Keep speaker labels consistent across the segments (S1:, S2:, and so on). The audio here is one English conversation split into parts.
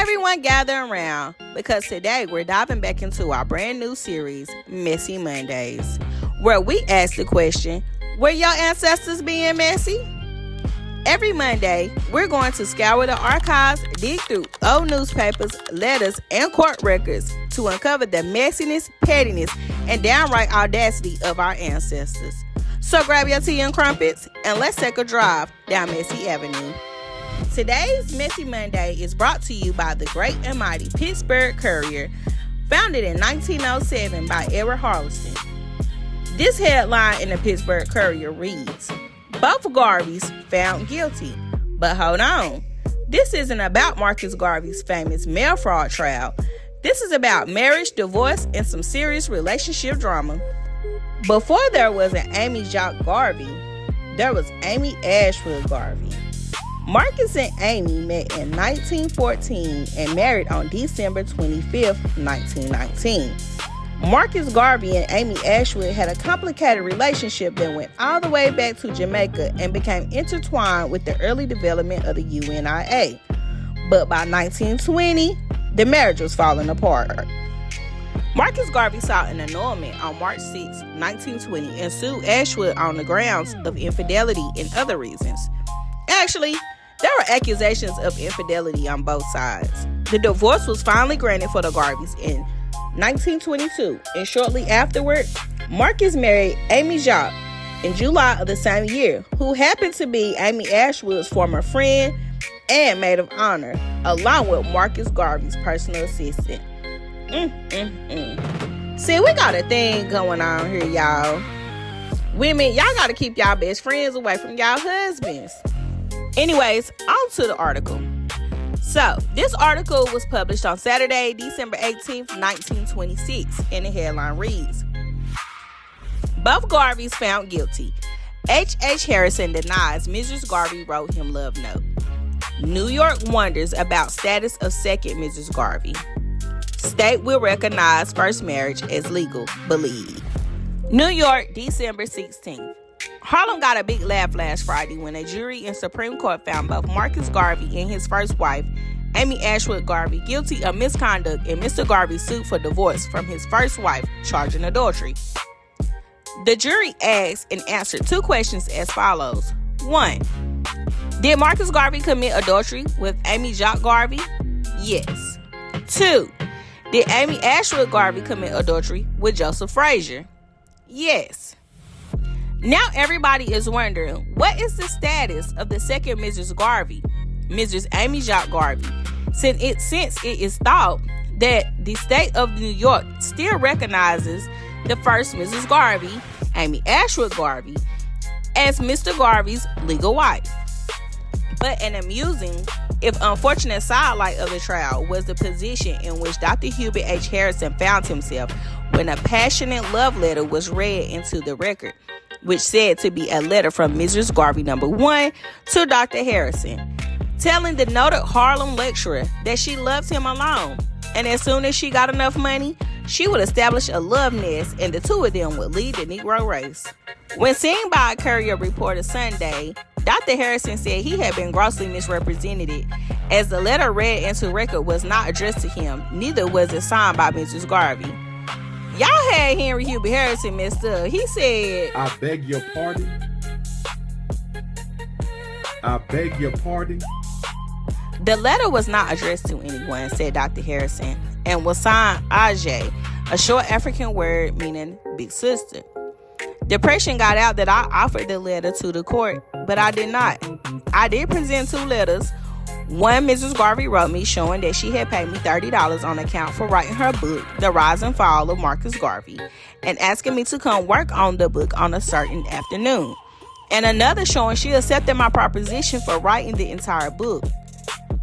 S1: everyone gather around because today we're diving back into our brand new series, Messy Mondays, where we ask the question, were your ancestors being messy? Every Monday, we're going to scour the archives, dig through old newspapers, letters, and court records to uncover the messiness, pettiness, and downright audacity of our ancestors. So grab your tea and crumpets, and let's take a drive down Messy Avenue. Today's Messy Monday is brought to you by the great and mighty Pittsburgh Courier, founded in 1907 by Henry Harrison. This headline in the Pittsburgh Courier reads, both Garveys found guilty. But hold on, this isn't about Marcus Garvey's famous mail fraud trial. This is about marriage, divorce, and some serious relationship drama. Before there was an Amy Jacques Garvey, there was Amy Ashwood Garvey. Marcus and Amy met in 1914 and married on December 25th, 1919. Marcus Garvey and Amy Ashwood had a complicated relationship that went all the way back to Jamaica and became intertwined with the early development of the UNIA. But by 1920, the marriage was falling apart. Marcus Garvey sought an annulment on March 6, 1920 and sued Ashwood on the grounds of infidelity and other reasons. Actually, there were accusations of infidelity on both sides. The divorce was finally granted for the Garveys in 1922, and shortly afterward, Marcus married Amy Jacques in July of the same year, who happened to be Amy Ashwood's former friend and maid of honor, along with Marcus Garvey's personal assistant. See, we got a thing going on here, y'all. Women, y'all got to keep y'all best friends away from y'all husbands. Anyways, on to the article. So, this article was published on Saturday, December 18th, 1926, and the headline reads, both Garveys found guilty. H. Harrison denies Mrs. Garvey wrote him love note. New York wonders about status of second Mrs. Garvey. State will recognize first marriage as legal, believe. New York, December 16th. Harlem got a big laugh last Friday when a jury in Supreme Court found both Marcus Garvey and his first wife, Amy Ashwood Garvey, guilty of misconduct in Mr. Garvey's suit for divorce from his first wife, charging adultery. The jury asked and answered two questions as follows. 1. Did Marcus Garvey commit adultery with Amy Jacques Garvey? Yes. 2. Did Amy Ashwood Garvey commit adultery with Joseph Frazier? Yes. Now everybody is wondering, what is the status of the second Mrs. Garvey, Mrs. Amy Jacques Garvey, since it is thought that the state of New York still recognizes the first Mrs. Garvey, Amy Ashwood Garvey, as Mr. Garvey's legal wife. But an amusing, if unfortunate sidelight of the trial was the position in which Dr. Hubert H. Harrison found himself when a passionate love letter was read into the record, which said to be a letter from Mrs. Garvey number 1 to Dr. Harrison, telling the noted Harlem lecturer that she loves him alone, and as soon as she got enough money, she would establish a love nest and the two of them would lead the Negro race. When seen by a Courier reporter Sunday, Dr. Harrison said he had been grossly misrepresented, as the letter read into record was not addressed to him, neither was it signed by Mrs. Garvey. Y'all had Henry Hubert Harrison messed up. He said,
S2: I beg your pardon. I beg your pardon.
S1: The letter was not addressed to anyone, said Dr. Harrison, and was signed Ajay, a short African word meaning big sister. The impression got out that I offered the letter to the court, but I did not. I did present two letters. One Mrs. Garvey wrote me showing that she had paid me $30 on account for writing her book, The Rise and Fall of Marcus Garvey, and asking me to come work on the book on a certain afternoon. And another showing she accepted my proposition for writing the entire book.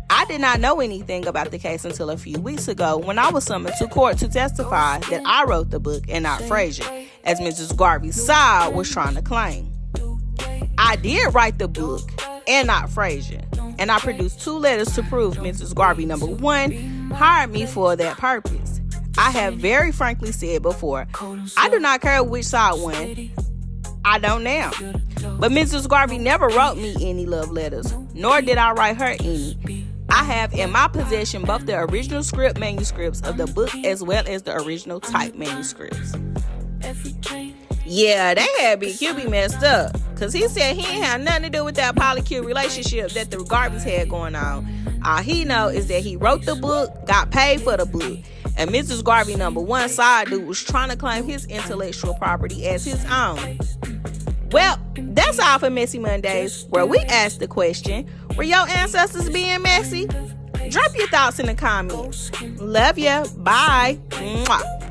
S1: I did not know anything about the case until a few weeks ago when I was summoned to court to testify that I wrote the book and not Frazier, as Mrs. Garvey's side was trying to claim. I did write the book and not Frazier, and I produced two letters to prove Mrs. Garvey number 1 hired me for that purpose. I have very frankly said before, I do not care which side won. I don't now. But Mrs. Garvey never wrote me any love letters, nor did I write her any. I have in my possession both the original script manuscripts of the book as well as the original type manuscripts. Yeah, they had Big Q be messed up. Because he said he ain't had nothing to do with that polycule relationship that the Garveys had going on. All he know is that he wrote the book, got paid for the book, and Mrs. Garvey #1 side dude was trying to claim his intellectual property as his own. Well, that's all for Messy Mondays, where we ask the question, were your ancestors being messy? Drop your thoughts in the comments. Love ya. Bye. Mwah.